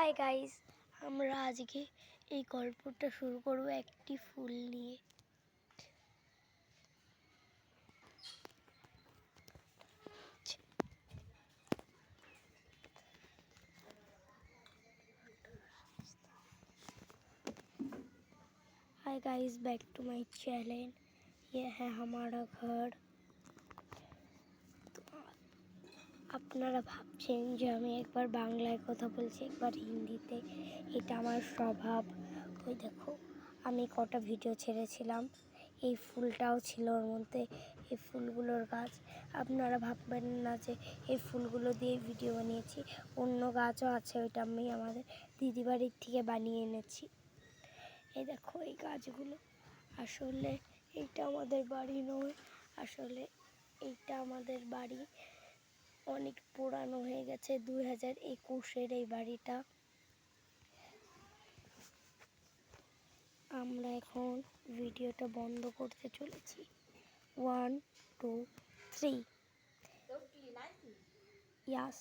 Hi guys, আমরা আজকে এই গল্পটা শুরু করব একটি ফুল নিয়ে। Hi guys, back to my channel. ये है हमारा घर। আপনারা ভাবছেন যে আমি একবার বাংলায় কথা বলছি, একবার হিন্দিতে। এটা আমার স্বভাব। ওই দেখো, আমি কটা ভিডিও ছেড়েছিলাম, এই ফুলটাও ছিল ওর মধ্যে। এই ফুলগুলোর গাছ, আপনারা ভাববেন না যে এই ফুলগুলো দিয়ে ভিডিও বানিয়েছি। অন্য গাছও আছে, ওইটা আমি আমাদের দিদি বাড়ির থেকে বানিয়ে এনেছি। এই দেখো এই গাছগুলো। আসলে এইটা আমাদের বাড়ি নয়, আসলে এইটা আমাদের বাড়ি অনেক পুরানো হয়ে গেছে। 2021-এর এই বাড়িটা। আমরা এখন ভিডিওটা বন্ধ করতে চলেছি। 1 2 3। ইয়াস।